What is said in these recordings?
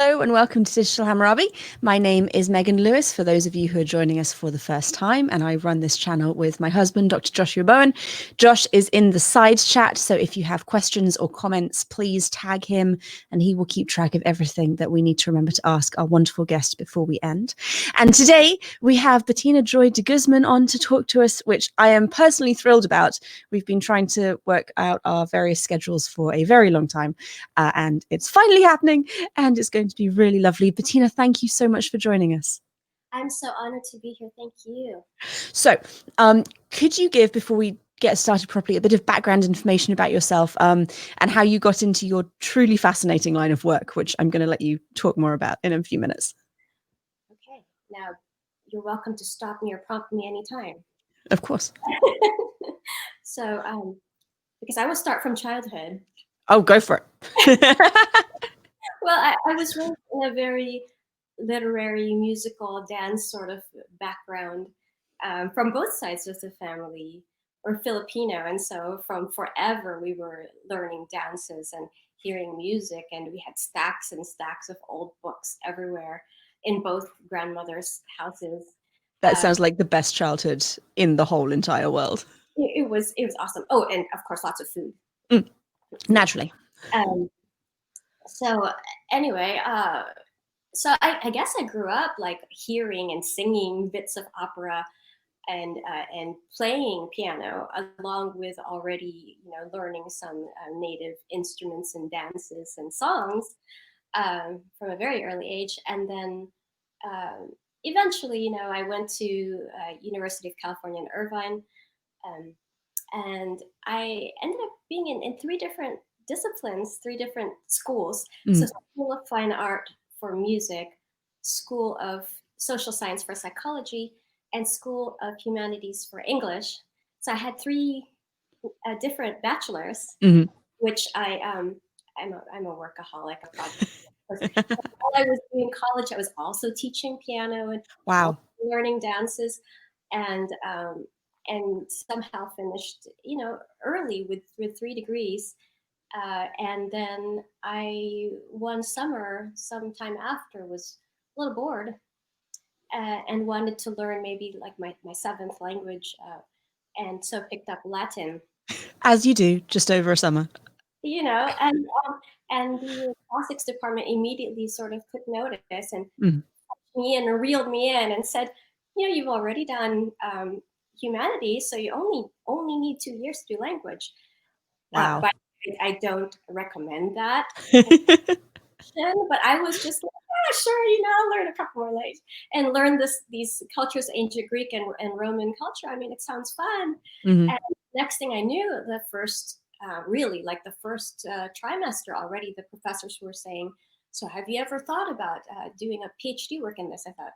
Hello and welcome to Digital Hammurabi. My name is Megan Lewis, for those of you who are joining us for the first time, and I run this channel with my husband, Dr. Joshua Bowen. Josh is in the side chat, so if you have questions or comments, please tag him and he will keep track of everything that we need to remember to ask our wonderful guest before we end. And today we have Bettina Joy De Guzman on to talk to us, which I am personally thrilled about. We've been trying to work out our various schedules for a very long time, and it's finally happening, and it's going to be really lovely. Bettina, thank you so much for joining us. I'm so honored to be here. Thank you. So, could you give, before we get started properly, a bit of background information about yourself and how you got into your truly fascinating line of work, which I'm going to let you talk more about in a few minutes. Okay. Now, you're welcome to stop me or prompt me anytime. Of course. So, because I will start from childhood. Oh, go for it. Well, I was raised in a very literary, musical, dance sort of background from both sides of the family. We're Filipino, and so from forever we were learning dances and hearing music, and we had stacks and stacks of old books everywhere in both grandmothers' houses. That sounds like the best childhood in the whole entire world. It was awesome. Oh, and of course, lots of food. Naturally. So anyway, so I guess I grew up like hearing and singing bits of opera and playing piano, along with already learning some native instruments and dances and songs from a very early age. And then eventually, I went to University of California in Irvine, and I ended up being in three different disciplines, three different schools. So School of Fine Art for music, School of Social Science for psychology, and School of Humanities for English. So I had three different bachelors, which I'm a workaholic. While I was doing college, I was also teaching piano and learning dances, and somehow finished early with 3 degrees. And then one summer, sometime after, was a little bored and wanted to learn maybe like my seventh language, and so picked up Latin. As you do, just over a summer. And the classics department immediately sort of took notice and me and reeled me in and said, you've already done humanities, so you only need 2 years to do language. Wow. But I don't recommend that. But I was just like, sure, I'll learn a couple more languages and learn these cultures, ancient Greek and Roman culture. I mean, it sounds fun. And next thing I knew, the first trimester already, the professors were saying, so have you ever thought about doing a PhD work in this? I thought,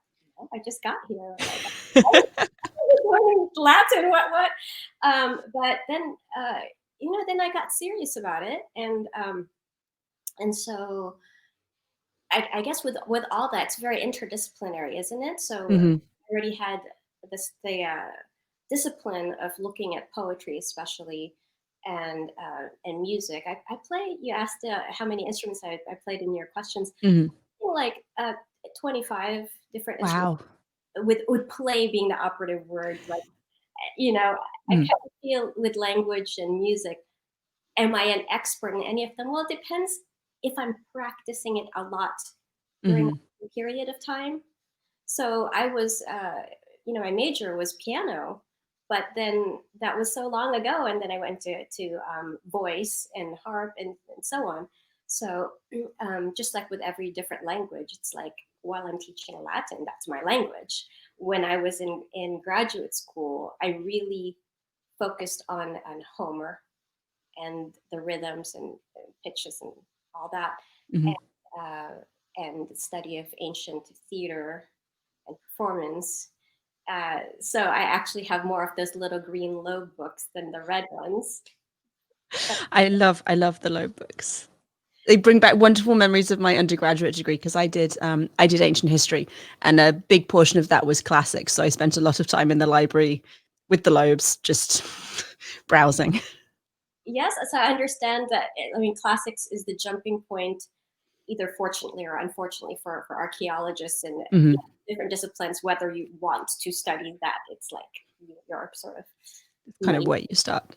I just got here. Learning Latin, what? But then, then I got serious about it, and so I guess with all that, it's very interdisciplinary, isn't it? So I already had the discipline of looking at poetry, especially, and music. I play. You asked how many instruments I played in your questions. Like 25 different instruments. With play being the operative word, like I kind of feel with language and music. Am I an expert in any of them? Well, it depends if I'm practicing it a lot during a period of time. So I was, my major was piano, but then that was so long ago, and then I went to voice and harp and so on. So just like with every different language, it's like while I'm teaching Latin, that's my language. When I was in graduate school, I really focused on Homer and the rhythms and pitches and all that, and the study of ancient theater and performance. So I actually have more of those little green Loeb books than the red ones. I love the Loeb books. They bring back wonderful memories of my undergraduate degree, because I did ancient history, and a big portion of that was classics. So I spent a lot of time in the library with the Loebs, just browsing. Yes, so I understand that. I mean, classics is the jumping point either fortunately or unfortunately for archaeologists and Mhm. different disciplines, whether you want to study that, it's like you're sort of, Kind of where you start.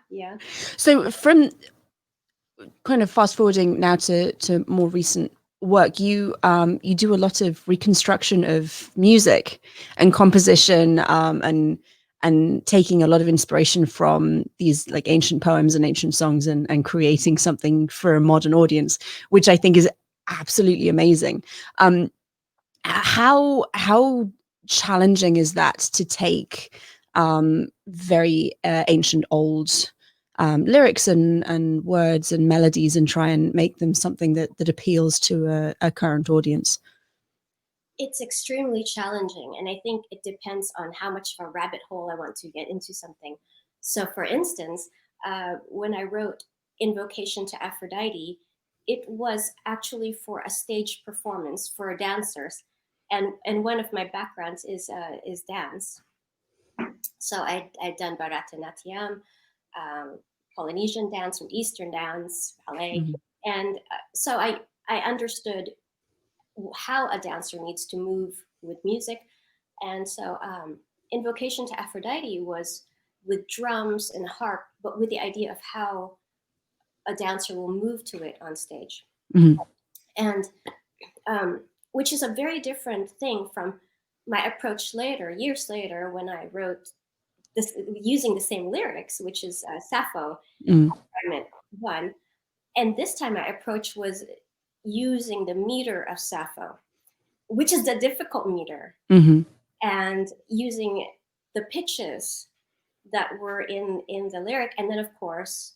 yeah. So from kind of fast forwarding now to more recent work, you do a lot of reconstruction of music and composition, and taking a lot of inspiration from these like ancient poems and ancient songs, and creating something for a modern audience, which I think is absolutely amazing. How challenging is that to take very ancient old lyrics and words and melodies and try and make them something that appeals to a current audience? It's extremely challenging, and I think it depends on how much of a rabbit hole I want to get into something. So, for instance, when I wrote Invocation to Aphrodite, it was actually for a stage performance for dancers, and one of my backgrounds is dance. So I'd done Bharatanatyam, Polynesian dance, and Eastern dance, ballet, Mm-hmm. and so I understood how a dancer needs to move with music. And so Invocation to Aphrodite was with drums and harp, but with the idea of how a dancer will move to it on stage. Mm-hmm. And which is a very different thing from my approach later, years later, when I wrote this using the same lyrics, which is Sappho, Mm-hmm. Fragment 1. And this time my approach was using the meter of Sappho, which is the difficult meter, Mm-hmm. and using the pitches that were in the lyric, and then of course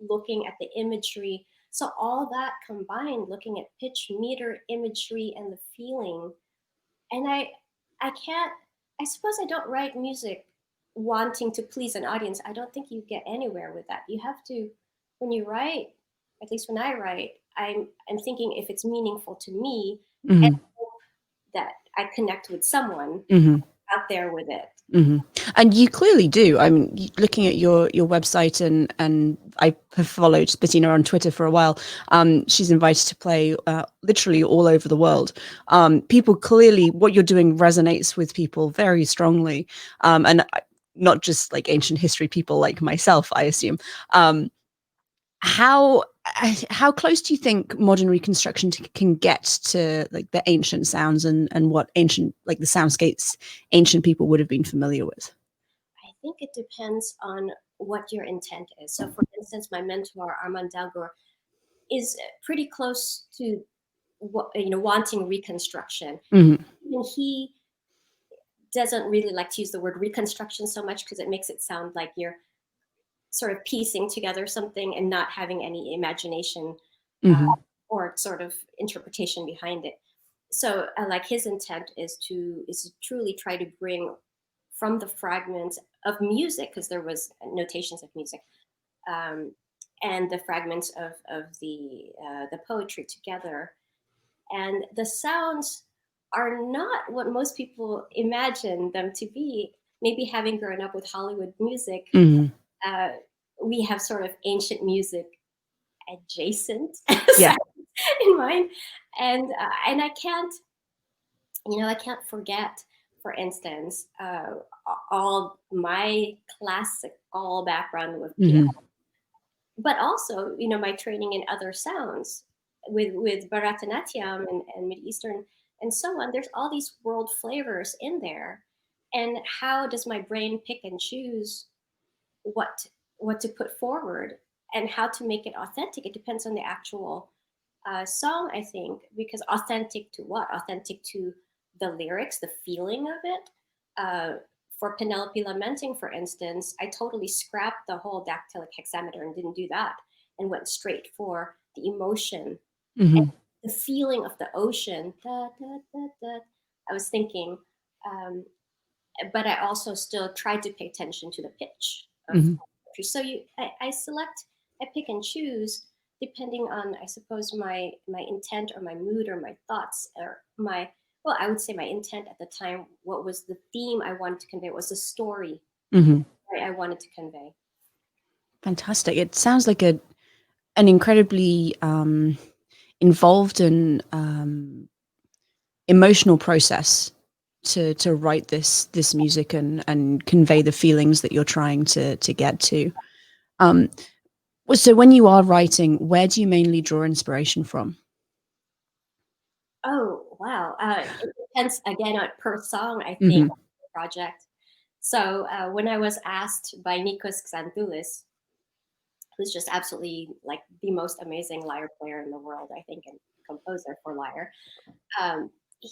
looking at the imagery. So all that combined, looking at pitch, meter, imagery, and the feeling. And I can't, I suppose I don't write music wanting to please an audience. I don't think you get anywhere with that. You have to, when you write, at least when I write, I'm thinking if it's meaningful to me, and Mm-hmm. that I connect with someone Mm-hmm. out there with it. Mm-hmm. And you clearly do. I mean, looking at your website, and I have followed Bettina on Twitter for a while. She's invited to play literally all over the world. People clearly, what you're doing resonates with people very strongly, and not just like ancient history people like myself, I assume. Um, how how close do you think modern reconstruction can get to like the ancient sounds and what ancient like the soundscapes ancient people would have been familiar with? I think it depends on what your intent is. So, for instance, my mentor Armand Dalgor is pretty close to wanting reconstruction. Mm-hmm. And he doesn't really like to use the word reconstruction so much because it makes it sound like you're sort of piecing together something and not having any imagination Mm-hmm. or sort of interpretation behind it. So, like his intent is to truly try to bring from the fragments of music, because there was notations of music, um, and the fragments of the poetry together, and the sounds are not what most people imagine them to be. Maybe having grown up with Hollywood music, Mm-hmm. uh, we have sort of ancient music adjacent Yeah. sounds in mind, and I can't forget, for instance, all my classical background with piano, Mm-hmm. but also, my training in other sounds with Bharatanatyam and Mid Eastern and so on. There's all these world flavors in there, and how does my brain pick and choose what what to put forward and how to make it authentic? It depends on the actual song, I think, because authentic to what? Authentic to the lyrics, the feeling of it. Uh, for Penelope Lamenting, for instance, I totally scrapped the whole dactylic hexameter and didn't do that and went straight for the emotion and Mm-hmm. the feeling of the ocean. Da, da, da, da. I was thinking, um, but I also still tried to pay attention to the pitch of Mm-hmm. poetry. So I pick and choose depending on, I suppose, my intent or my mood or my thoughts or I would say my intent at the time. What was the theme I wanted to convey? What was the story Mm-hmm. I wanted to convey? Fantastic. It sounds like an incredibly involved an emotional process to write this music and convey the feelings that you're trying to get to. So when you are writing, where do you mainly draw inspiration from? Oh, wow. It depends again on per song, I think, Mm-hmm. project. So when I was asked by Nikos Xantoulis, who's just absolutely like the most amazing lyre player in the world, I think, and composer for lyre,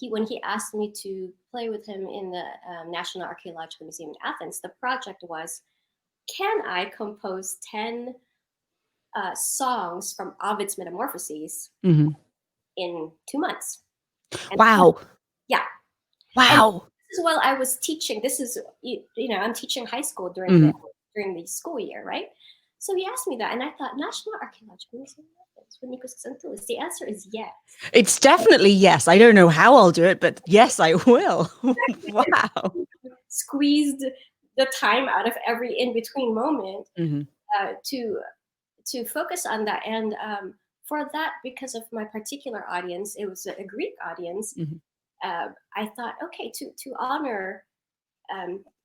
when he asked me to play with him in the National Archaeological Museum in Athens, the project was, can I compose 10 songs from Ovid's Metamorphoses Mm-hmm. in 2 months? And Wow. yeah. And Wow. this is while I was teaching. This is, I'm teaching high school during the school year, right? So he asked me that, and I thought, National Archaeological Museum with Nikos Xantoulis. The answer is yes. It's definitely yes. I don't know how I'll do it, but yes, I will. Wow. Squeezed the time out of every in-between moment Mm-hmm. to focus on that. And for that, because of my particular audience, it was a Greek audience. Mm-hmm. I thought, okay, to honor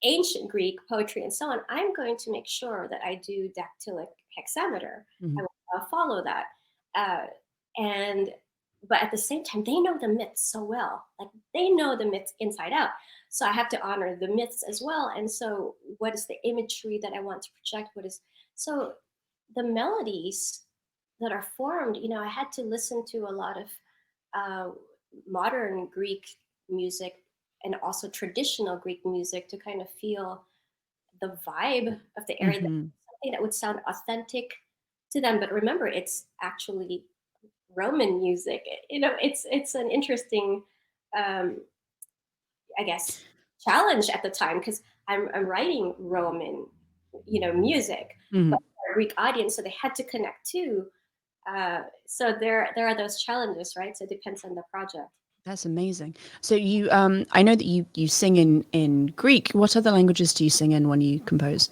ancient Greek poetry and so on, I'm going to make sure that I do dactylic hexameter. Mm-hmm. I will follow that. But at the same time, they know the myths so well. Like they know the myths inside out. So I have to honor the myths as well. And so what is the imagery that I want to project? So the melodies that are formed, I had to listen to a lot of modern Greek music and also traditional Greek music to kind of feel the vibe of the area, Mm-hmm. something that would sound authentic to them. But remember, it's actually Roman music. It's an interesting, I guess, challenge at the time because I'm writing Roman, music, Mm-hmm. but for a Greek audience, so they had to connect too. So there are those challenges, right? So it depends on the project. That's amazing. So you, I know that you sing in Greek. What other languages do you sing in when you compose?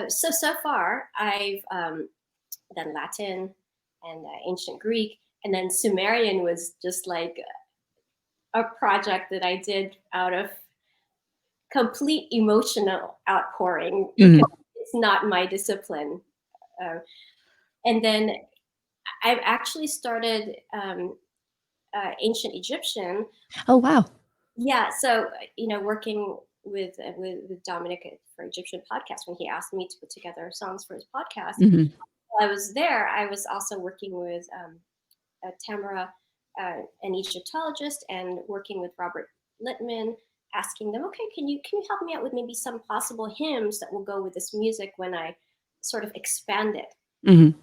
So far, I've done Latin and ancient Greek, and then Sumerian was just like a project that I did out of complete emotional outpouring Mm-hmm. because it's not my discipline. Uh, and then I've actually started ancient Egyptian. Oh, wow. Yeah, so working with Dominic for Egyptian podcast when he asked me to put together songs for his podcast. Mm-hmm. While I was there, I was also working with Tamara, an Egyptologist, and working with Robert Littman, asking them, okay, can you help me out with maybe some possible hymns that will go with this music when I sort of expand it? Mm-hmm.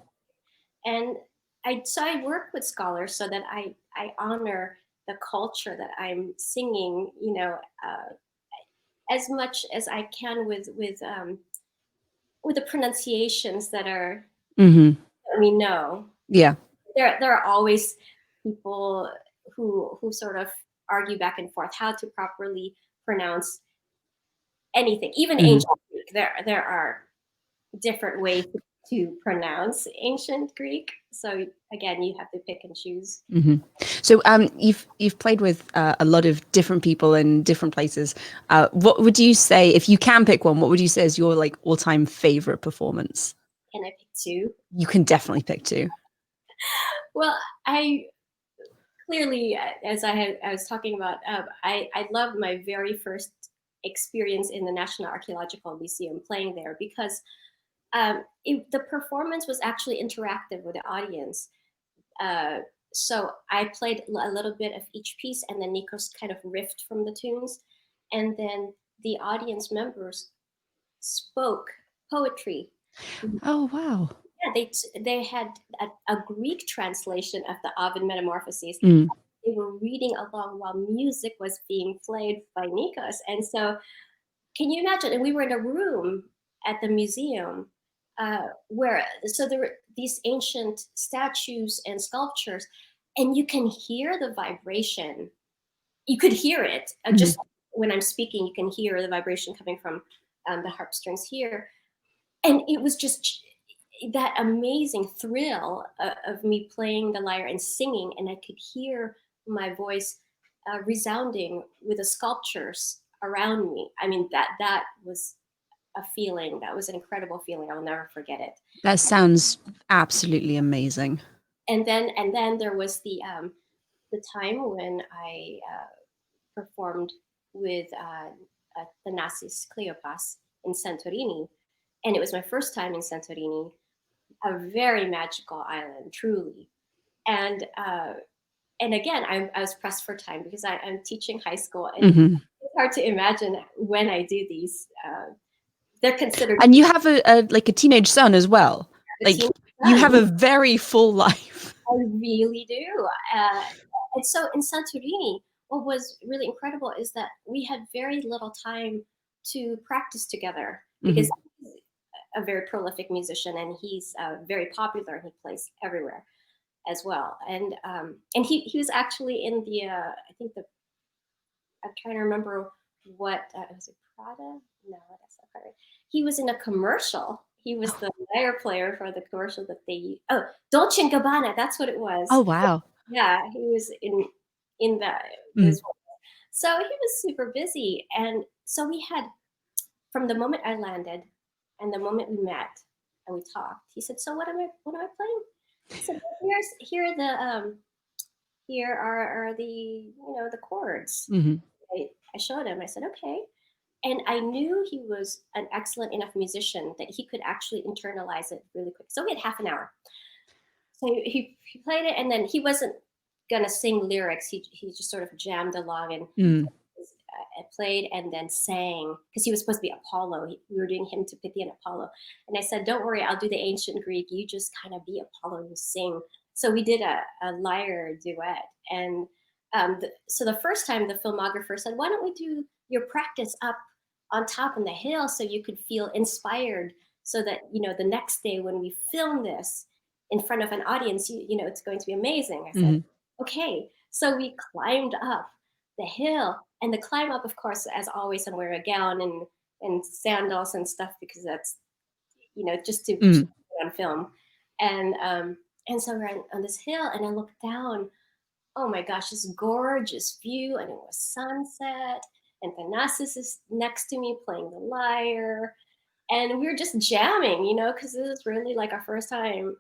And I work with scholars so that I honor the culture that I'm singing, as much as I can with the pronunciations that are Mm-hmm. that we know. Yeah. There are always people who sort of argue back and forth how to properly pronounce anything, even Mm-hmm. ancient Greek. There are different ways to pronounce ancient Greek. So again, you have to pick and choose. Mm-hmm. So you've played with a lot of different people in different places. What would you say, if you can pick one, what would you say is your like all-time favorite performance? Can I pick two? You can definitely pick two. Well, I clearly, as I was talking about, I love my very first experience in the National Archaeological Museum playing there because the performance was actually interactive with the audience. So I played a little bit of each piece, and then Nikos kind of riffed from the tunes, and then the audience members spoke poetry. Oh, wow. Yeah, they had a Greek translation of the Ovid Metamorphoses. Mm. They were reading along while music was being played by Nikos, and so can you imagine? And we were in a room at the museum so there were these ancient statues and sculptures, and you can hear the vibration. You could hear it just when I'm speaking. You can hear the vibration coming from the harp strings here, and it was just that amazing thrill of me playing the lyre and singing, and I could hear my voice resounding with the sculptures around me. I mean, that was a feeling. That was an incredible feeling. I'll never forget it. That sounds absolutely amazing. And then there was the time when I performed with the Nazis Cleopas in Santorini, and it was my first time in Santorini, a very magical island, truly. And again, I was pressed for time because I'm teaching high school, and Mm-hmm. it's hard to imagine when I do these. They're considered. And you have a like a teenage son as well. A Like teen you son. have a very full life. I really do. And so in Santorini, what was really incredible is that we had very little time to practice together because Mm-hmm. he's a very prolific musician, and he's very popular, and he plays everywhere as well. And he was actually in the I think the I'm trying to remember what was it, Prada? No, that's not Prada. He was in a commercial. He was the lyre player for the commercial that they Dolce and Gabbana. That's what it was. Oh wow. Yeah, he was in that. Mm. So he was super busy, and so we had, from the moment I landed and the moment we met and we talked. He said, "So what am I playing?" I said, well, here are the the chords." Mm-hmm. I showed him. I said, "Okay." And I knew he was an excellent enough musician that he could actually internalize it really quick. So we had half an hour. So he played it, and then he wasn't gonna sing lyrics. He just sort of jammed along and Mm. played and then sang, because he was supposed to be Apollo. We were doing him to Pythia and Apollo. And I said, "Don't worry, I'll do the ancient Greek. You just kind of be Apollo and sing." So we did a lyre duet. And so the first time the filmographer said, "Why don't we do your practice up on top in the hill so you could feel inspired, so that, the next day when we film this in front of an audience, it's going to be amazing." I said, Mm-hmm. "Okay." So we climbed up the hill, and the climb up, of course, as always, I'm wearing a gown and sandals and stuff, because that's, just to Mm. put on film. And so we're on this hill, and I look down. Oh my gosh, this gorgeous view, and it was sunset, and Vanessa is next to me playing the lyre, and we were just jamming, because this is really like our first time.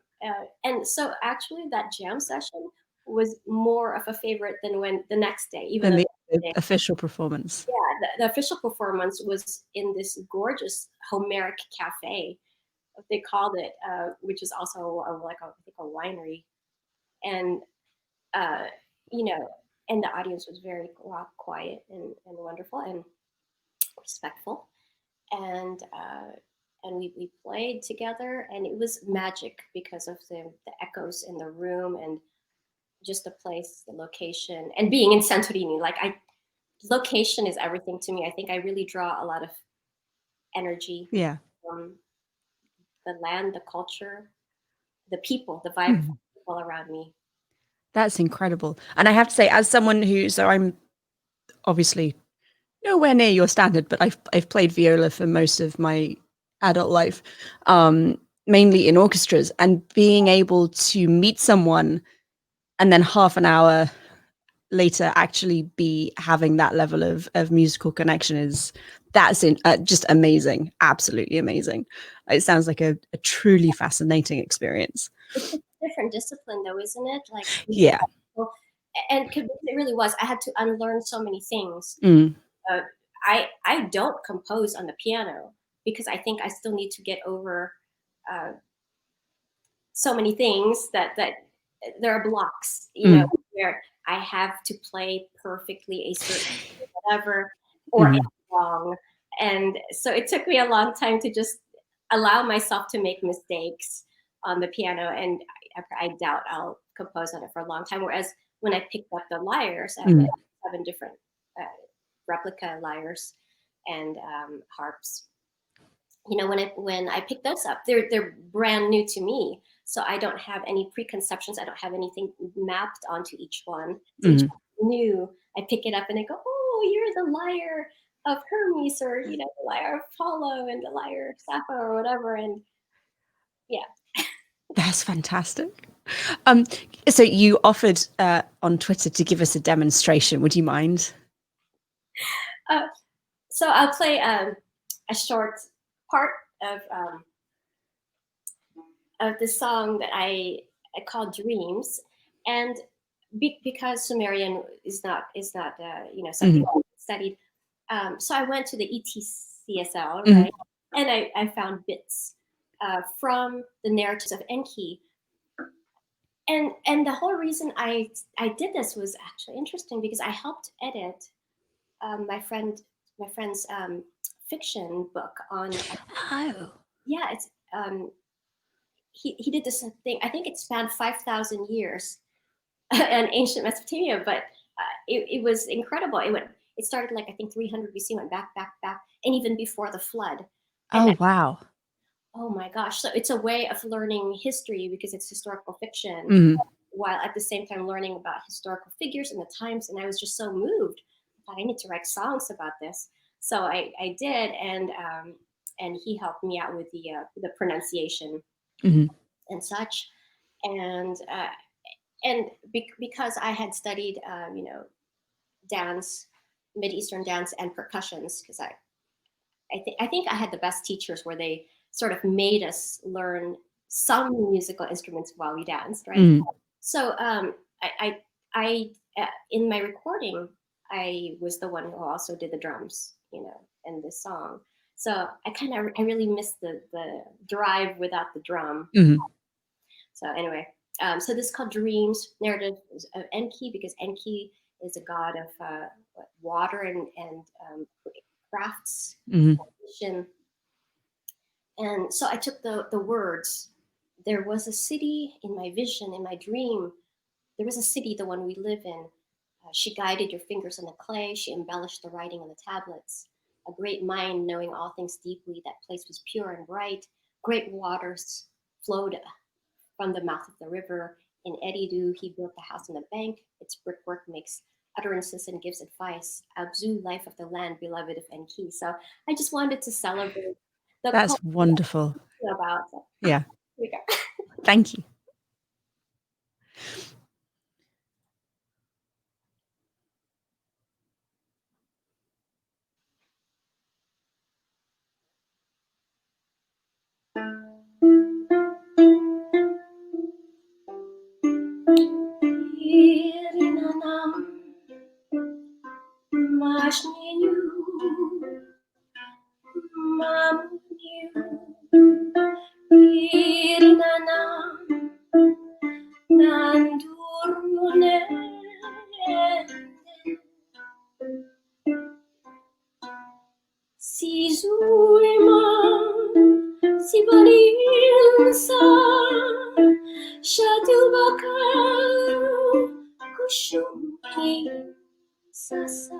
And so actually, that jam session was more of a favorite than when the next day, even Then though the the next day, official performance. yeah, the official performance was in this gorgeous Homeric cafe, they called it, which is also like I think a winery, and uh, you know, and the audience was very quiet and wonderful and respectful, and we played together, and it was magic because of the echoes in the room, and just the place, the location, and being in Santorini. Like, location is everything to me. I think I really draw a lot of energy Yeah. from the land, the culture, the people, the vibe of Mhm. people around me. That's incredible. And I have to say, as someone so I'm obviously nowhere near your standard, but I've played viola for most of my adult life, mainly in orchestras, and being able to meet someone and then half an hour later actually be having that level of musical connection just amazing, absolutely amazing. It sounds like a truly fascinating experience. It's a different discipline, though, isn't it? Like, Yeah. and it really was. I had to unlearn so many things. Mm. Uh, I don't compose on the piano because I think I still need to get over uh, so many things that there are blocks, Mm. where I have to play perfectly a certain whatever, or Mm. it's wrong. And so it took me a long time to just allow myself to make mistakes on the piano, and I doubt I'll compose on it for a long time. Whereas when I picked up the lyres, I have Mm. 7 different uh, replica lyres and harps. When I pick those up, they're brand new to me, so I don't have any preconceptions. I don't have anything mapped onto each one. So each Mm. one new, I pick it up and I go, "Oh, you're the lyre of Hermes, or the lyre of Apollo, and the lyre of Sappho, or whatever." And yeah, That's fantastic. So you offered on Twitter to give us a demonstration. Would you mind? So I'll play a short part of the song that I call Dreams, and because Sumerian is not something I studied, so I went to the ETCSL, right, and I found bits from the narratives of Enki, and the whole reason I did this was actually interesting because I helped edit my friend's fiction book on. Oh. Yeah, it's he did this thing. I think it spanned 5,000 years in ancient Mesopotamia, but it was incredible. It started like I think 300 BC, went back, and even before the flood. And Oh, wow. oh my gosh! So it's a way of learning history because it's historical fiction, while at the same time learning about historical figures and the times. And I was just so moved. I thought I need to write songs about this. So I did, and he helped me out with the pronunciation and such, and because I had studied dance, Mid-Eastern dance and percussions, because I think I had the best teachers where they sort of made us learn some musical instruments while we danced, right? So I in my recording, I was the one who also did the drums, in this song. So I really missed the drive without the drum. So anyway, so this is called Dreams, narrative of Enki, because Enki is a god of water and crafts. And so I took the words. There was a city in my vision, in my dream. There was a city, the one we live in. She guided your fingers on the clay. She embellished the writing on the tablets. A great mind, knowing all things deeply, that place was pure and bright. Great waters flowed from the mouth of the river. In Eridu, he built the house on the bank. Its brickwork makes utterances and gives advice. Abzu, life of the land, beloved of Enki. So I just wanted to celebrate the That's wonderful. About. Yeah. Here we go. Thank you. Si Zuleman, si Barinsa, Shatil Bakal, Kushumi, Sasa.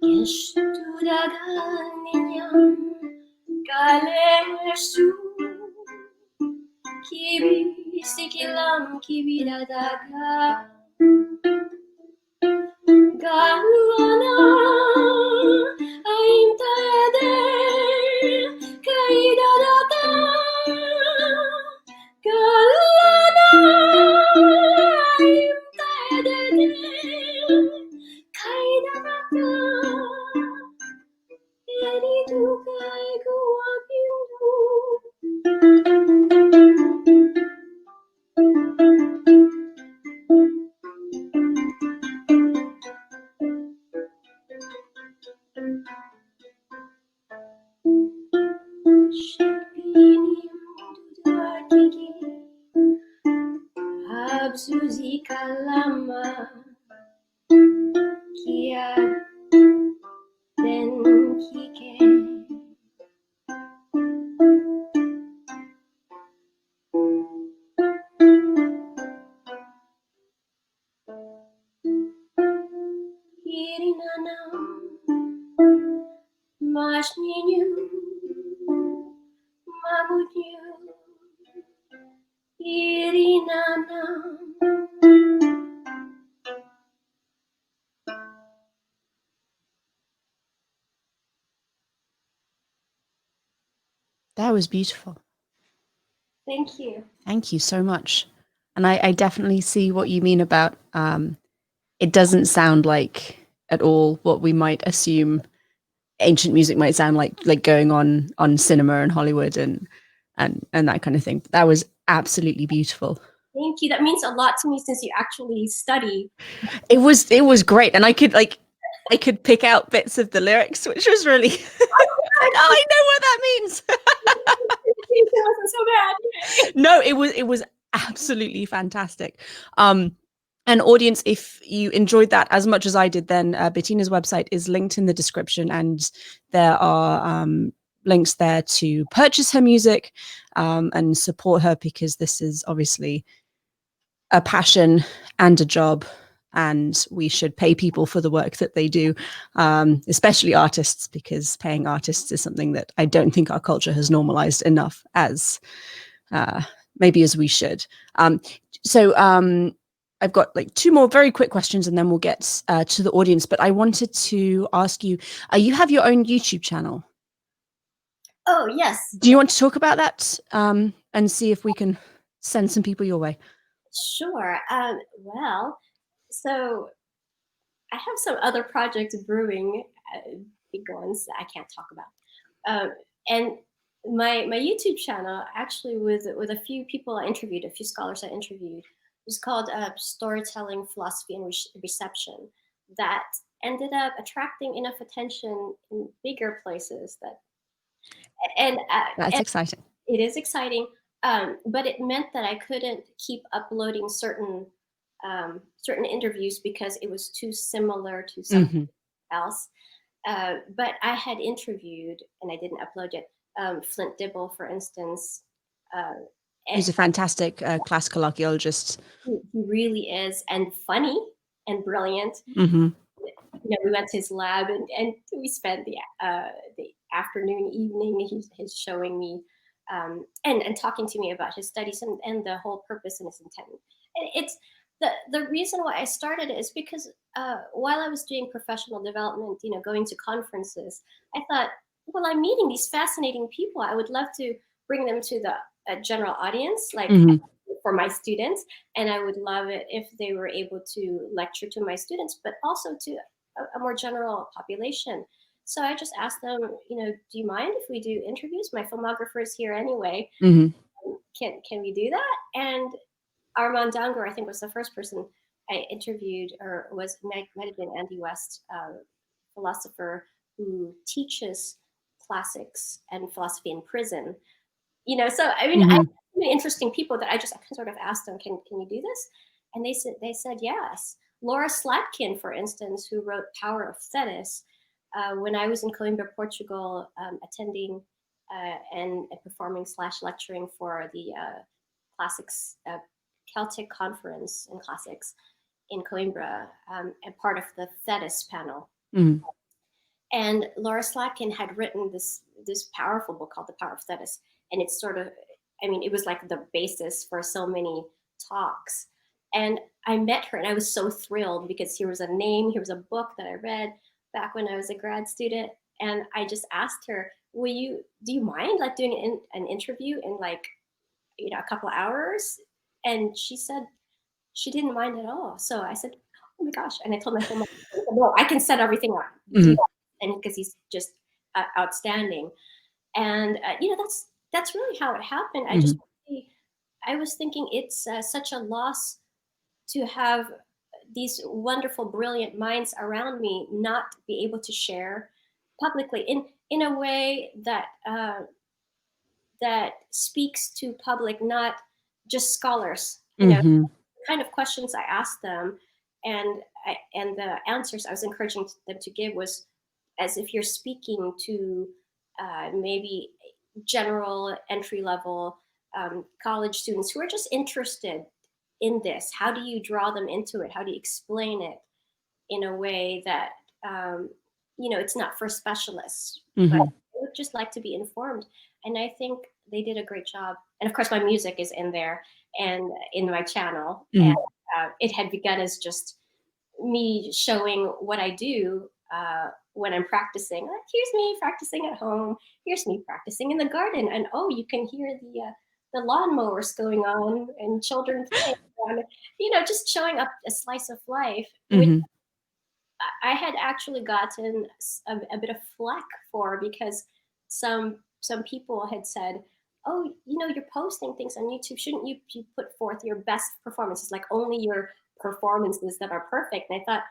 Gestudaganinyam, Galesu, Kibi, Sikilam, Kibidadaga. Galana, I'm tired, Kaidadata. Galana, I'm tired, Kaidadata. Eridu kai guapindu. Abzuzi kalama kia den kike. Irinanam mashninyu mamutyu. Irinanam That was beautiful. Thank you. Thank you so much. And I definitely see what you mean about it doesn't sound like at all what we might assume ancient music might sound like going on cinema and Hollywood and that kind of thing. That was absolutely beautiful. Thank you. That means a lot to me since you actually study. It was great, and I could pick out bits of the lyrics, which was really I know what that means. It wasn't so bad. No, it was absolutely fantastic. An audience, if you enjoyed that as much as I did, then Bettina's website is linked in the description, and there are links there to purchase her music and support her, because this is obviously a passion and a job, and we should pay people for the work that they do, especially artists, because paying artists is something that I don't think our culture has normalized enough as maybe as we should. So I've got like 2 more very quick questions, and then we'll get to the audience. But I wanted to ask you, you have your own YouTube channel. Oh, yes. Do you want to talk about that and see if we can send some people your way? Sure. Well, so I have some other projects brewing, big ones that I can't talk about. And my YouTube channel, actually, with a few people I interviewed, a few scholars I interviewed, was called Storytelling, Philosophy, and Reception. That ended up attracting enough attention in bigger places That's exciting. It is exciting, but it meant that I couldn't keep uploading certain interviews because it was too similar to something else. But I had interviewed, and I didn't upload it, Flint Dibble, for instance. He's a fantastic classical archaeologist. He really is, and funny and brilliant. We went to his lab, and we spent the afternoon, evening. He's showing me and talking to me about his studies and the whole purpose and his intent. And it's the reason why I started it is because while I was doing professional development, going to conferences, I thought, well, I'm meeting these fascinating people. I would love to bring them to the general audience, like for my students, and I would love it if they were able to lecture to my students, but also to a more general population. So I just asked them, do you mind if we do interviews? My filmographer is here anyway. Can we do that? And Armand Dangour, I think, was the first person I interviewed, or might have been Andy West, philosopher who teaches classics and philosophy in prison. So I mean, I have many interesting people that I sort of asked them, can you do this? And they said yes. Laura Slatkin, for instance, who wrote Power of Thetis, when I was in Coimbra, Portugal, attending and performing / lecturing for the classics Celtic conference in classics in Coimbra, and part of the Thetis panel. And Laura Slatkin had written this powerful book called The Power of Thetis, and it's sort of, it was like the basis for so many talks. And I met her, and I was so thrilled because here was a name, here was a book that I read back when I was a grad student, and I just asked her, do you mind like doing an interview in like a couple of hours? And she said she didn't mind at all. So I said, oh my gosh, and I told my friend, no, I can set everything up, and because he's just outstanding. And that's really how it happened. I was thinking it's such a loss to have these wonderful, brilliant minds around me not be able to share publicly in a way that that speaks to public, not just scholars. The kind of questions I asked them and the answers I was encouraging them to give was as if you're speaking to maybe general entry level college students who are just interested in this. How do you draw them into it? How do you explain it in a way that it's not for specialists, but they would just like to be informed. And I think they did a great job. And of course, my music is in there and in my channel. And it had begun as just me showing what I do when I'm practicing. Here's me practicing at home. Here's me practicing in the garden. And oh, you can hear the lawnmowers going on and children playing. Just showing up a slice of life, which Mm-hmm. I had actually gotten a bit of flack for, because some people had said, "Oh, you're posting things on YouTube. Shouldn't you put forth your best performances, like only your performances that are perfect?" And I thought,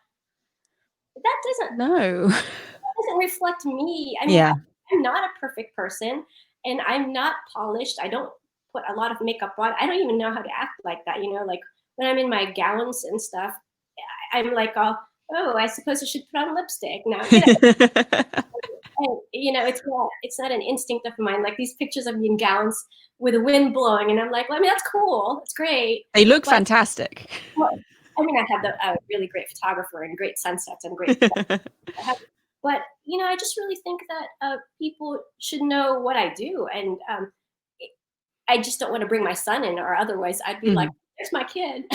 that No. doesn't reflect me. I mean, Yeah. I'm not a perfect person, and I'm not polished. I don't put a lot of makeup on. I don't even know how to act like that. Like when I'm in my gowns and stuff, I'm like, oh, I suppose I should put on lipstick now. And, it's not an instinct of mine. Like these pictures of me in gowns with the wind blowing, and I'm like, well, I mean, that's cool. It's great. They look But fantastic. well, I mean, I have a really great photographer and great sunsets and great. But I just really think that people should know what I do, and I just don't want to bring my son in, or otherwise I'd be like, "There's my kid."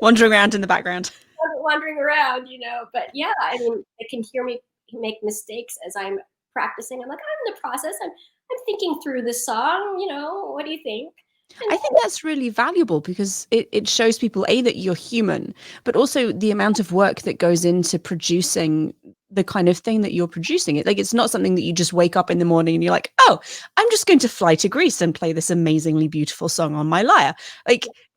Wandering around in the background. Wandering around, But yeah, I mean, they can hear me make mistakes as I'm practicing. I'm like, I'm in the process. I'm thinking through the song. What do you think? And I think that's really valuable because it shows people, A, that you're human, but also the amount of work that goes into producing the kind of thing that you're producing. It's not something that you just wake up in the morning and you're like, oh, I'm just going to fly to Greece and play this amazingly beautiful song on my lyre.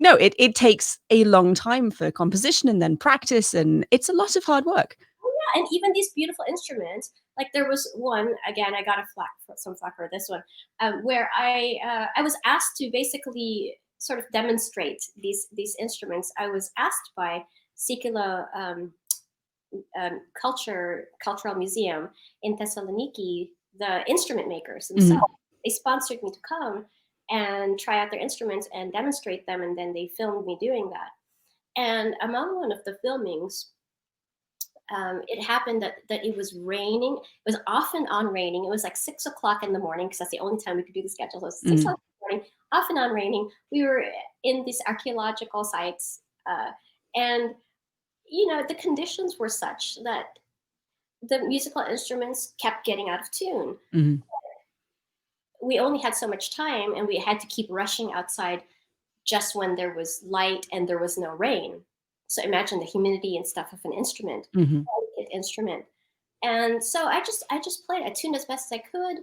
No, it takes a long time for composition and then practice, and it's a lot of hard work. yeah, and even these beautiful instruments. Like there was one, again, I got some flack for this one, where I was asked to basically sort of demonstrate these instruments. I was asked by Sikula Cultural Museum in Thessaloniki, the instrument makers themselves. They sponsored me to come and try out their instruments and demonstrate them, and then they filmed me doing that. And among one of the filmings, it happened that it was raining. It was off and on raining. It was like 6 o'clock in the morning, because that's the only time we could do the schedule. So it was 6 o'clock in the morning, off and on raining. We were in these archaeological sites, and the conditions were such that the musical instruments kept getting out of tune. We only had so much time, and we had to keep rushing outside just when there was light and there was no rain. So imagine the humidity and stuff of an instrument, delicate instrument. And so I just played. I tuned as best as I could.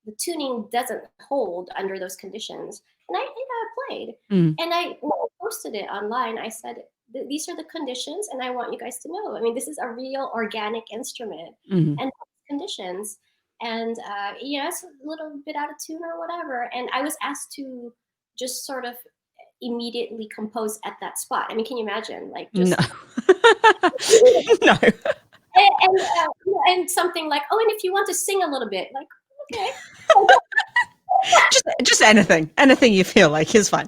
The tuning doesn't hold under those conditions, and I played. And when I posted it online, I said, these are the conditions, and I want you guys to know. I mean, this is a real organic instrument, and conditions, and it's a little bit out of tune or whatever. And I was asked to just sort of immediately compose at that spot. I mean, can you imagine? Like, just No. and something like, oh, and if you want to sing a little bit, like, okay. just anything you feel like is fine.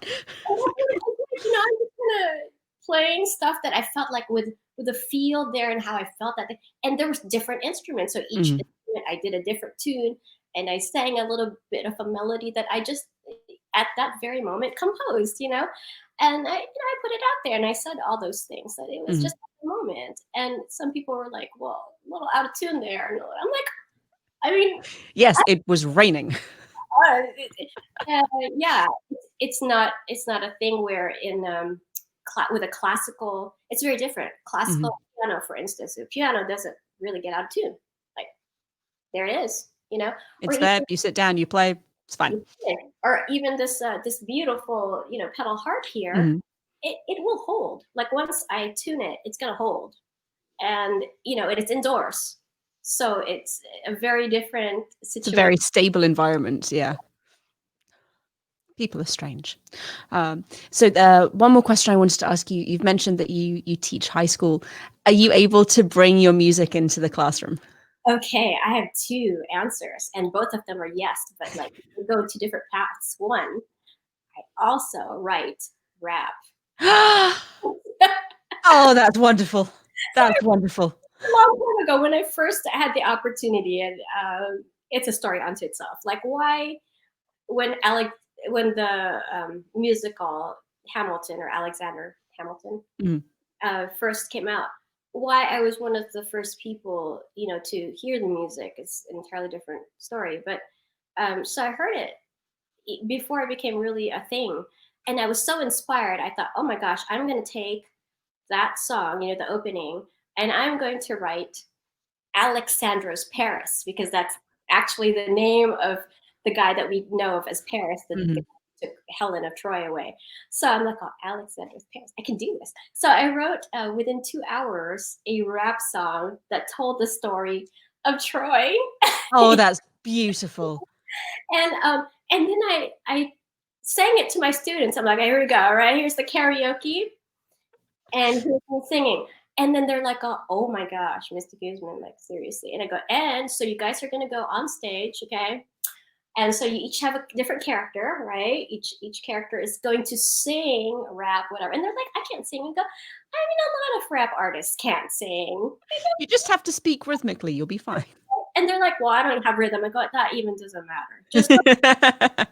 I'm just kind of playing stuff that I felt like with the feel there and how I felt that. And there was different instruments, so each instrument I did a different tune, and I sang a little bit of a melody that I just at that very moment composed, and I put it out there, and I said all those things, that it was just a moment. And some people were like, well, a little out of tune there, and I'm like, I mean, yes, it was raining. Yeah, it's not a thing where in with a classical, it's very different. Classical piano, for instance, the piano doesn't really get out of tune. Like, there it is, It's there. You sit down, you play. It's fine. Or even this beautiful pedal harp here, it will hold. Like once I tune it, it's gonna hold, and it's Endorse, so it's a very different situation. It's a very stable environment. Yeah. People are strange. So one more question I wanted to ask you. You've mentioned that you teach high school. Are you able to bring your music into the classroom? Okay, I have two answers, and both of them are yes, but like we go to different paths. One, I also write rap. Oh, that's wonderful. That's wonderful. A long time ago, when I first had the opportunity, and it's a story unto itself. Like, why, when the musical Hamilton, or Alexander Hamilton, first came out, why I was one of the first people, to hear the music is an entirely different story. But so I heard it before it became really a thing, and I was so inspired. I thought, oh my gosh, I'm going to take that song, the opening, and I'm going to write Alexandros Paris, because that's actually the name of the guy that we know of as Paris, the guy who took Helen of Troy away. So I'm like, oh, Alexandros Paris, I can do this. So I wrote within 2 hours a rap song that told the story of Troy. Oh, that's beautiful. And then I sang it to my students. I'm like, here we go. All right, here's the karaoke, and here's me singing. And then they're like, oh my gosh, Mr. Guzman, like seriously. And I go, and so you guys are gonna go on stage, okay? And so you each have a different character, right? Each character is going to sing, rap, whatever. And they're like, I can't sing. And go, I mean, a lot of rap artists can't sing. You just have to speak rhythmically. You'll be fine. And they're like, well, I don't have rhythm. I go, that even doesn't matter. Just like,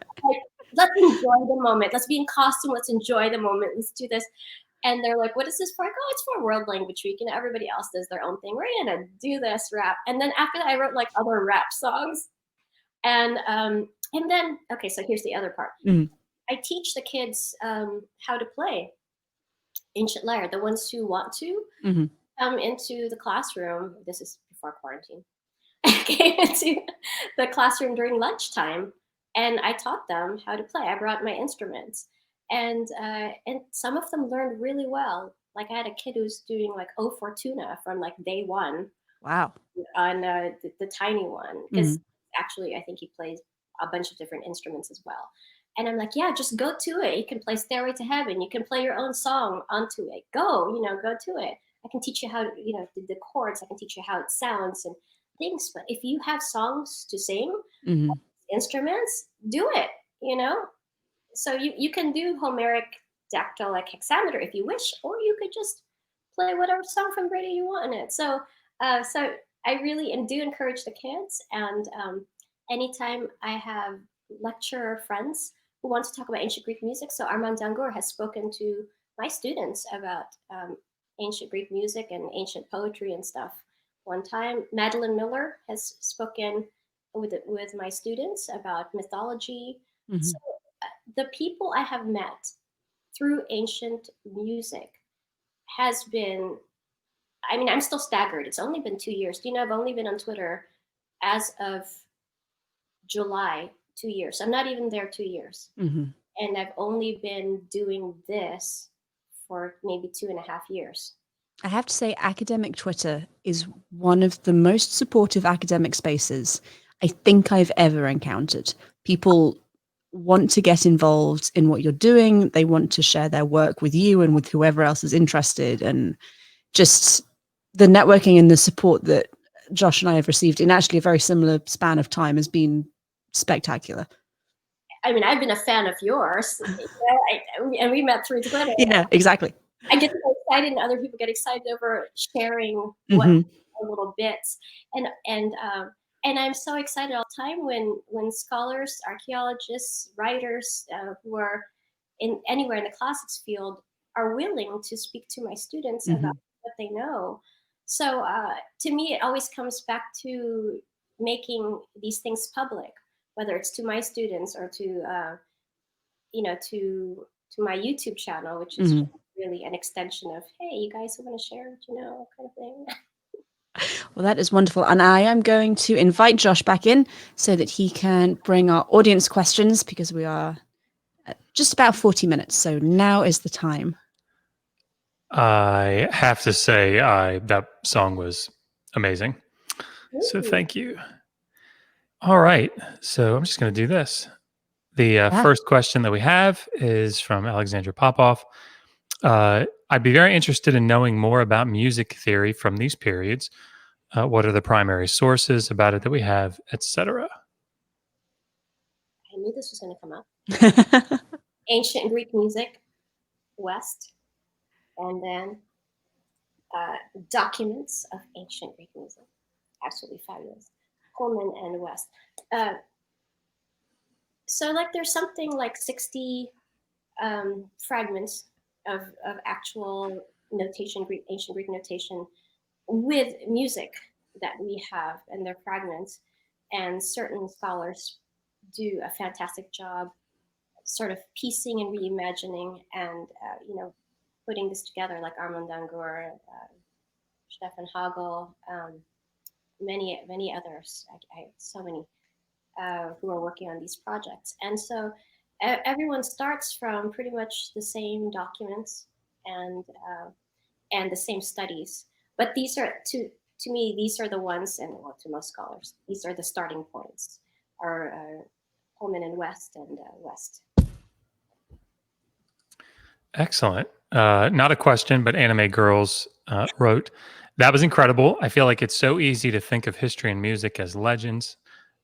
let's enjoy the moment. Let's be in costume. Let's enjoy the moment. Let's do this. And they're like, what is this for? I go, it's for World Language Week, and everybody else does their own thing. We're gonna do this rap. And then after that, I wrote like other rap songs. And then, okay, so here's the other part. I teach the kids how to play ancient lyre. The ones who want to come into the classroom. This is before quarantine. I came into the classroom during lunchtime, and I taught them how to play. I brought my instruments, and some of them learned really well. Like I had a kid who's doing like "Oh Fortuna" from like day one. Wow. On the tiny one, because actually I think he plays a bunch of different instruments as well. And I'm like, yeah, just go to it. You can play Stairway to Heaven. You can play your own song onto it. Go to it. I can teach you how to, the chords. I can teach you how it sounds and things. But if you have songs to sing, instruments, do it, So you can do Homeric dactylic hexameter if you wish, or you could just play whatever song from Brady you want in it. So I really do encourage the kids. And anytime I have lecturer friends who want to talk about ancient Greek music, so Armand Dangour has spoken to my students about ancient Greek music and ancient poetry and stuff. One time, Madeline Miller has spoken with my students about mythology. So the people I have met through ancient music has been, I mean, I'm still staggered. It's only been 2 years. I've only been on Twitter as of July, 2 years. I'm not even there 2 years. And I've only been doing this for maybe 2.5 years. I have to say, academic Twitter is one of the most supportive academic spaces I think I've ever encountered. People want to get involved in what you're doing. They want to share their work with you and with whoever else is interested. And just the networking and the support that Josh and I have received in actually a very similar span of time has been spectacular. I mean, I've been a fan of yours, and we met through Twitter. Yeah, exactly. I get excited, and other people get excited over sharing what little bits, and I'm so excited all the time when scholars, archaeologists, writers who are anywhere in the classics field are willing to speak to my students about what they know. So to me, it always comes back to making these things public, whether it's to my students or to my YouTube channel, which is really an extension of, hey, you guys want to share what you know, kind of thing. Well, that is wonderful. And I am going to invite Josh back in so that he can bring our audience questions, because we are at just about 40 minutes. So now is the time. I have to say, that song was amazing. So thank you. All right. So I'm just going to do this. The first question that we have is from Alexandra Popoff. I'd be very interested in knowing more about music theory from these periods. What are the primary sources about it that we have, etc.? I knew this was going to come up. Ancient Greek music, West, and then documents of ancient Greek music. Absolutely fabulous. Pullman and West. So like there's something like 60 fragments of actual notation, ancient Greek notation, with music that we have and their fragments. And certain scholars do a fantastic job sort of piecing and reimagining and, putting this together, like Armand Dangour, Stefan Hagel, many others, so many who are working on these projects. And so everyone starts from pretty much the same documents and the same studies. But these are, to me, these are the ones, and well, to most scholars, these are the starting points, are Pullman and West and West. Excellent. Not a question, but Anime Girls wrote, that was incredible. I feel like it's so easy to think of history and music as legends,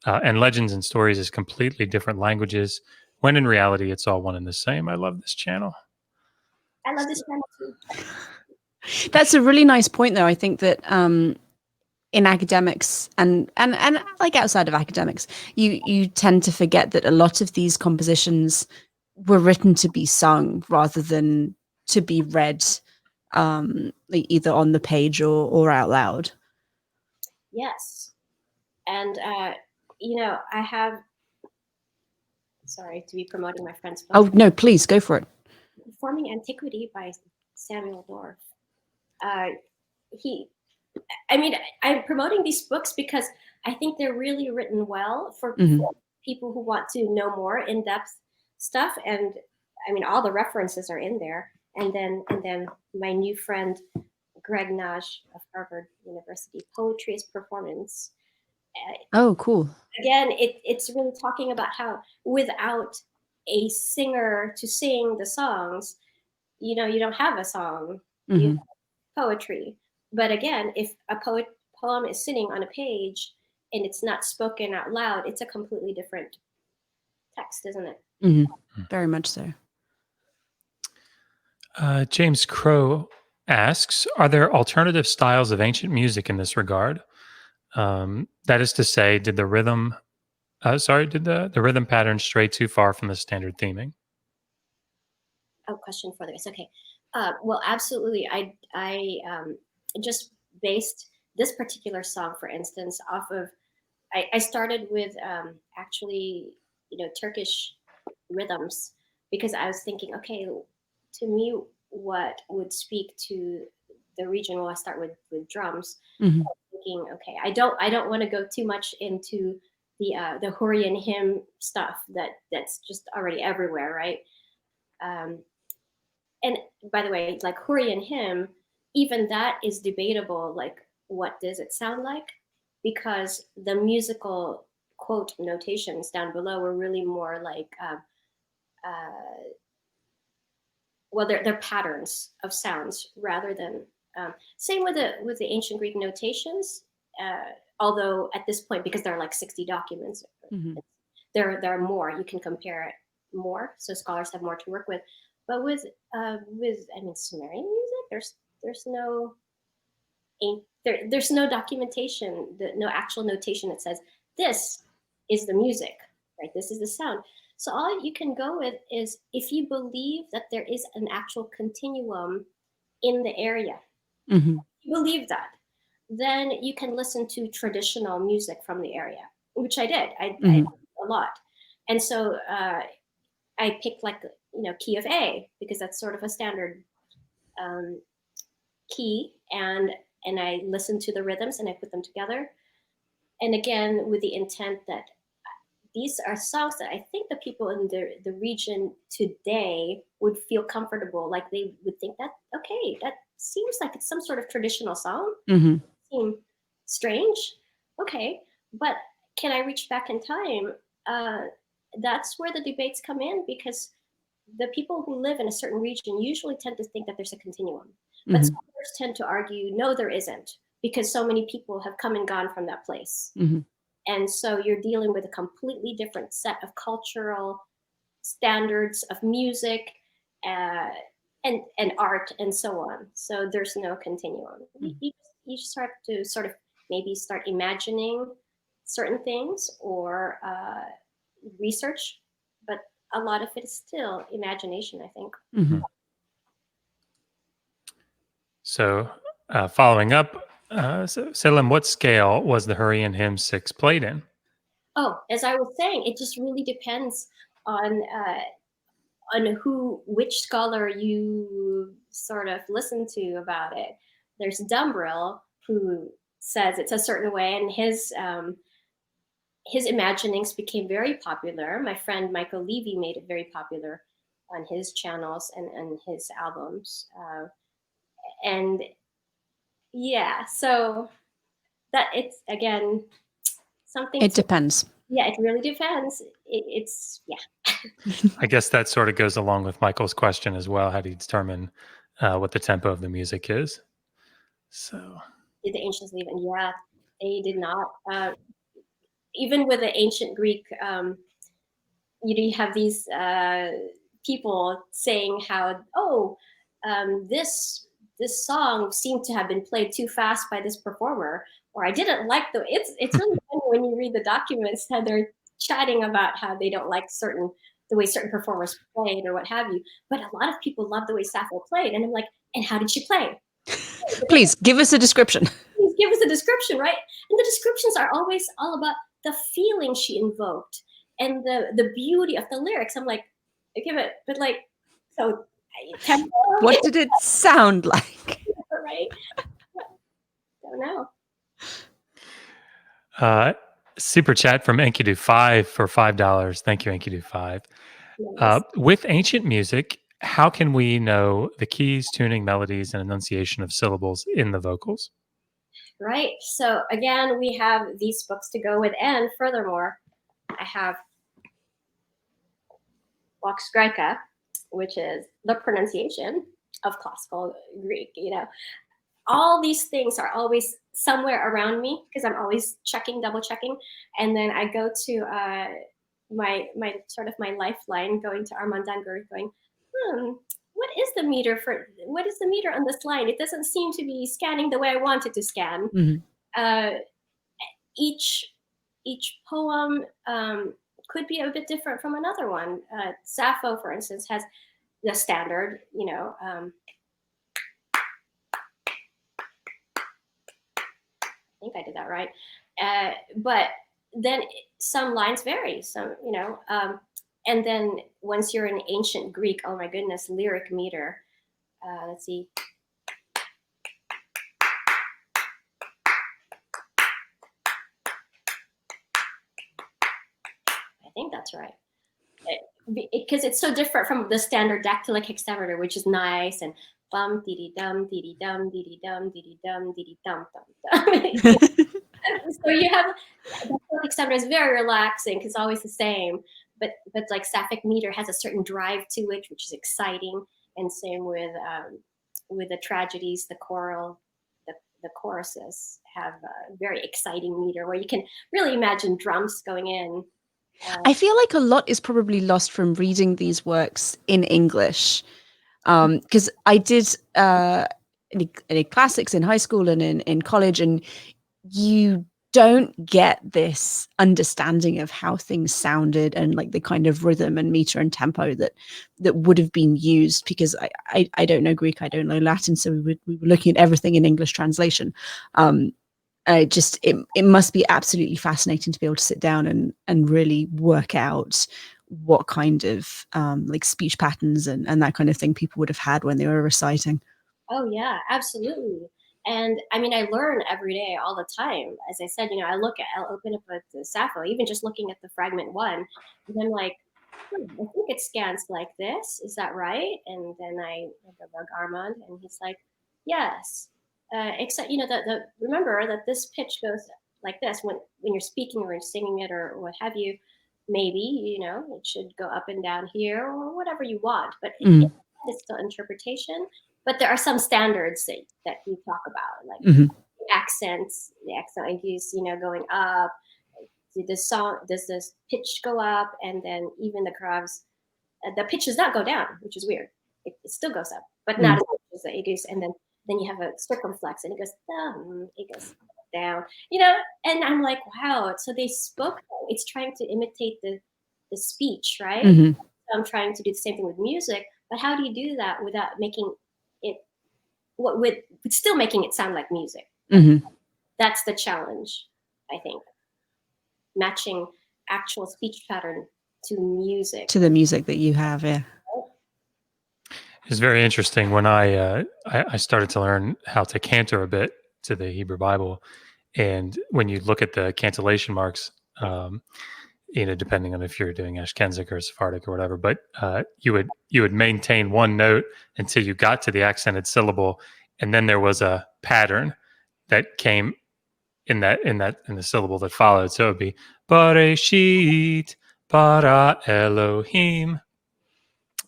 and legends and stories as completely different languages, when in reality, it's all one and the same. I love this channel. I love this channel too. That's a really nice point, though. I think that in academics and like outside of academics, you tend to forget that a lot of these compositions were written to be sung rather than to be read, like either on the page or out loud. Yes. And, I have, sorry to be promoting my friend's book. Oh, no, please go for it. Forming Antiquity by Samuel Dorff. I'm promoting these books because I think they're really written well for people who want to know more in-depth stuff. And I mean, all the references are in there. And then my new friend, Greg Naj of Harvard University, Poetry is Performance. Oh, cool. Again, it's really talking about how without a singer to sing the songs, you don't have a song. You have poetry. But again, if a poem is sitting on a page and it's not spoken out loud, it's a completely different text, isn't it? Very much so. James Crow asks, are there alternative styles of ancient music in this regard? That is to say, did the rhythm pattern stray too far from the standard theming? Oh, question for this. Okay. Well, absolutely. I just based this particular song, for instance, off of, I started with actually, Turkish rhythms, because I was thinking, okay, to me, what would speak to the region? Well, I start with drums. Thinking, okay, I don't want to go too much into the Hurrian hymn stuff that's just already everywhere, right? And by the way, like Hurrian hymn, even that is debatable. Like, what does it sound like? Because the musical quote notations down below were really more like, well, they're patterns of sounds rather than. Same with the ancient Greek notations. Although at this point, because there are like 60 documents, there are more. You can compare it more, so scholars have more to work with. But with Sumerian music, there's no documentation, no actual notation that says this is the music, right? This is the sound. So all you can go with is if you believe that there is an actual continuum in the area. If you believe that, then you can listen to traditional music from the area, which I did. I a lot, and so I picked like key of A because that's sort of a standard key, and I listened to the rhythms and I put them together, and again with the intent that these are songs that I think the people in the region today would feel comfortable, like they would think that, okay, that seems like it's some sort of traditional song. Seem strange, okay, but can I reach back in time? That's where the debates come in, because the people who live in a certain region usually tend to think that there's a continuum, but scholars tend to argue, no, there isn't, because so many people have come and gone from that place. And so you're dealing with a completely different set of cultural standards of music and art and so on. So there's no continuum. You start to sort of maybe start imagining certain things or research, but a lot of it is still imagination, I think. So, following up, Selim, what scale was the Hurrian Hymn 6 played in? Oh, as I was saying, it just really depends on which scholar you sort of listen to about it. There's Dumbrill, who says it's a certain way, and his imaginings became very popular. My friend Michael Levy made it very popular on his channels and his albums. And yeah, so that it's again something. It depends. Yeah, it really depends. It's yeah. I guess that sort of goes along with Michael's question as well. How do you determine what the tempo of the music is? So, Did the ancients leave? And yeah, they did not. Even with the ancient Greek, you have these people saying how, this song seemed to have been played too fast by this performer, or I didn't like it's really funny when you read the documents that they're chatting about how they don't like the way certain performers played or what have you. But a lot of people love the way Sappho played, and I'm like, and how did she play? Please give us a description. Please give us a description, right? And the descriptions are always all about the feeling she invoked and the beauty of the lyrics. I'm like, okay, but like, so tempo. What did it sound like? Right? Don't know. Super chat from Enkidu5 for $5. Thank you, Enkidu5. Nice. With ancient music, how can we know the keys, tuning, melodies, and enunciation of syllables in the vocals? Right. So again, we have these books to go with, and furthermore, I have Vox Graeca, which is the pronunciation of classical Greek. All these things are always somewhere around me because I'm always double checking, and then I go to my lifeline, going to Armand Dangour, going, what is the meter on this line? It doesn't seem to be scanning the way I want it to scan. Mm-hmm. Each poem could be a bit different from another one. Sappho, for instance, has the standard, I think I did that right. But then some lines vary. And then once you're in ancient Greek, oh my goodness, lyric meter. Let's see. I think that's right. Because it's so different from the standard dactylic hexameter, which is nice and bum dee dum dee dum dee dum dee dum dee dum dum. So you have the hexameter is very relaxing because it's always the same, but like Sapphic meter has a certain drive to it, which is exciting, and same with the tragedies, the choral, the choruses have a very exciting meter where you can really imagine drums going in. I feel like a lot is probably lost from reading these works in English, because I did any classics in high school and in college, and you don't get this understanding of how things sounded and like the kind of rhythm and meter and tempo that would have been used, because I don't know Greek, I don't know Latin, so we were looking at everything in English translation. It must be absolutely fascinating to be able to sit down and really work out what kind of like speech patterns and that kind of thing people would have had when they were reciting. Oh yeah, absolutely. And I mean, I learn every day, all the time. As I said, I'll open up the Sappho, even just looking at the fragment 1, and I'm like, I think it scans like this. Is that right? And then I go bug Armand, and he's like, yes. Except, remember that this pitch goes like this when you're speaking or singing it or what have you. Maybe, it should go up and down here or whatever you want. But it's still interpretation. But there are some standards that we talk about, like the accent use, going up. Does this pitch go up? And then even the graves, the pitch does not go down, which is weird. It still goes up, but not as much as the aegis. And then you have a circumflex, and it goes down, it goes down. And I'm like, wow. So they spoke. It's trying to imitate the speech, right? So I'm trying to do the same thing with music. But how do you do that without making it with still making it sound like music. That's the challenge, I think. Matching actual speech pattern to music. To the music that you have, yeah. It's very interesting. When I started to learn how to cantor a bit to the Hebrew Bible, and when you look at the cantillation marks, depending on if you're doing Ashkenazic or Sephardic or whatever, but you would maintain one note until you got to the accented syllable, and then there was a pattern that came in the syllable that followed. So it would be Bereshit bara Elohim.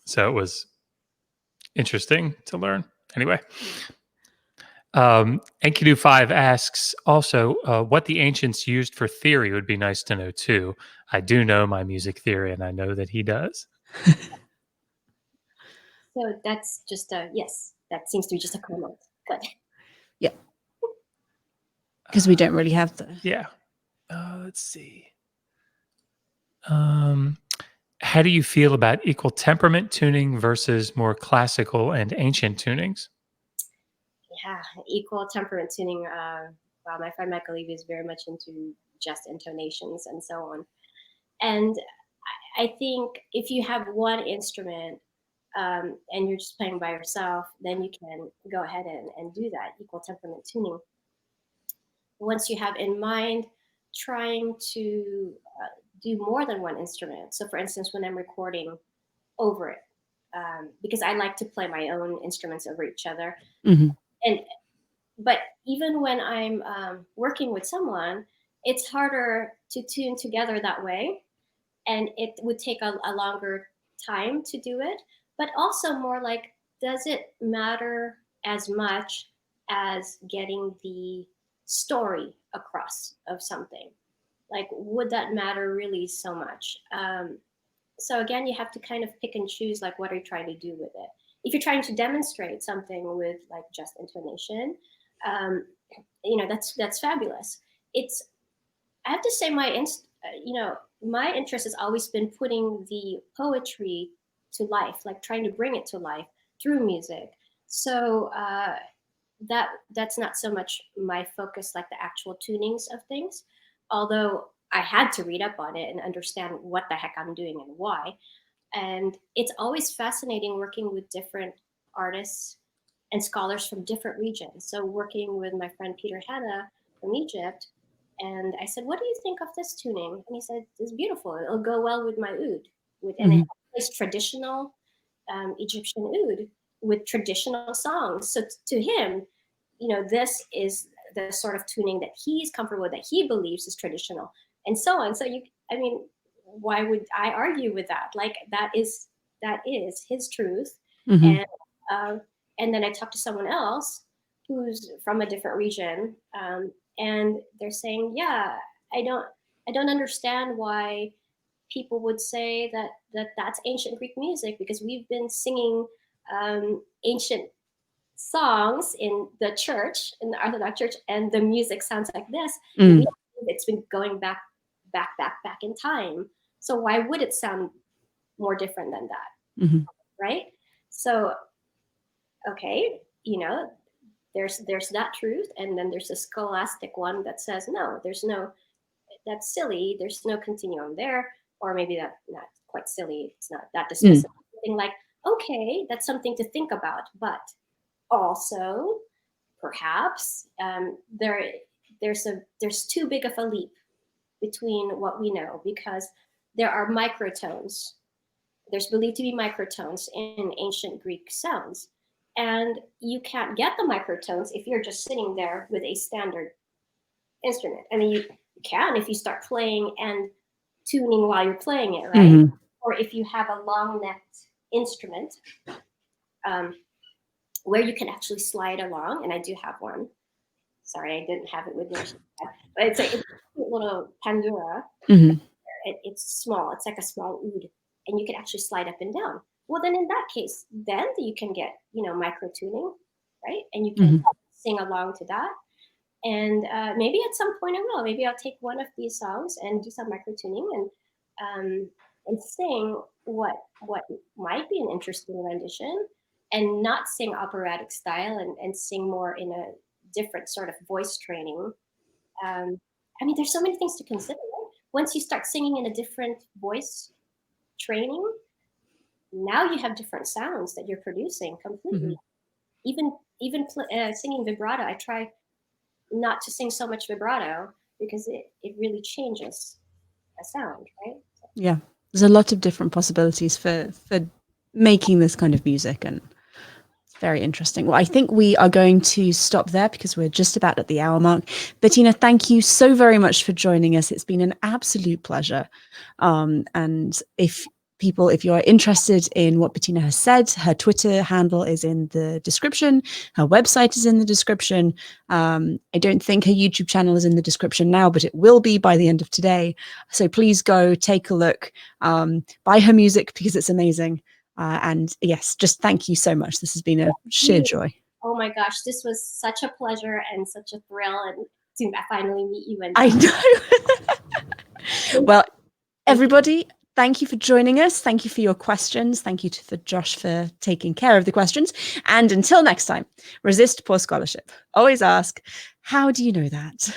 So it was interesting to learn. Anyway, Enkidu 5 asks also what the ancients used for theory would be nice to know too. I do know my music theory, and I know that he does. So that's just yes, that seems to be just a comment. Good. Yeah. Because we don't really have the... Yeah. Let's see. How do you feel about equal temperament tuning versus more classical and ancient tunings? Yeah, equal temperament tuning. Well, my friend Michael Levy is very much into just intonations and so on. And I think if you have one instrument and you're just playing by yourself, then you can go ahead and do that equal temperament tuning. Once you have in mind trying to do more than one instrument. So, for instance, when I'm recording over it, because I like to play my own instruments over each other, but even when I'm working with someone, it's harder to tune together that way, and it would take a longer time to do it. But also more like, does it matter as much as getting the story across of something? Like, would that matter really so much? So again, you have to kind of pick and choose, like, what are you trying to do with it? If you're trying to demonstrate something with like just intonation, that's fabulous. I have to say my interest has always been putting the poetry to life, like trying to bring it to life through music. So that's not so much my focus, like the actual tunings of things, although I had to read up on it and understand what the heck I'm doing and why. And it's always fascinating working with different artists and scholars from different regions. So working with my friend Peter Hanna from Egypt, and I said, "What do you think of this tuning?" And he said, "It's beautiful. It'll go well with my oud." And it plays traditional Egyptian oud with traditional songs. So to him, this is the sort of tuning that he's comfortable with, that he believes is traditional, and so on. So why would I argue with that? Like, that is his truth. And then I talked to someone else who's from a different region, and they're saying, "Yeah, I don't understand why people would say that's ancient Greek music, because we've been singing ancient songs in the church, in the Orthodox Church, and the music sounds like this. It's been going back in time. So why would it sound more different than that?" Right? So, okay, there's that truth, and then there's a scholastic one that says, no, that's silly. There's no continuum there, or maybe that's not quite silly. It's not that dismissive. Something like, okay, that's something to think about, but also perhaps there's too big of a leap between what we know, because there are microtones. There's believed to be microtones in ancient Greek sounds, and you can't get the microtones if you're just sitting there with a standard instrument. I mean, you can if you start playing and tuning while you're playing it, right? Or if you have a long-necked instrument where you can actually slide along, and I do have one. Sorry, I didn't have it with me, but it's a little pandura. It's small. It's like a small oud, and you can actually slide up and down. Well, then in that case, then you can get micro tuning, right? And you can sing along to that. And maybe at some point I will. Maybe I'll take one of these songs and do some micro tuning and sing what might be an interesting rendition. and not sing operatic style and sing more in a different sort of voice training. I mean, there's so many things to consider. Right? Once you start singing in a different voice training, now you have different sounds that you're producing completely. Even singing vibrato, I try not to sing so much vibrato because it really changes a sound, right? Yeah, there's a lot of different possibilities for making this kind of music, and it's very interesting. Well, I think we are going to stop there because we're just about at the hour mark. Bettina, thank you so very much for joining us. It's been an absolute pleasure. And if you're interested in what Bettina has said, her Twitter handle is in the description. Her website is in the description. I don't think her YouTube channel is in the description now, but it will be by the end of today. So please go take a look, buy her music because it's amazing. And yes, just thank you so much. This has been a sheer joy. Oh my gosh, this was such a pleasure and such a thrill, and to finally meet you. And I know. Well, everybody, thank you for joining us. Thank you for your questions. Thank you for Josh for taking care of the questions. And until next time, resist poor scholarship. Always ask, how do you know that?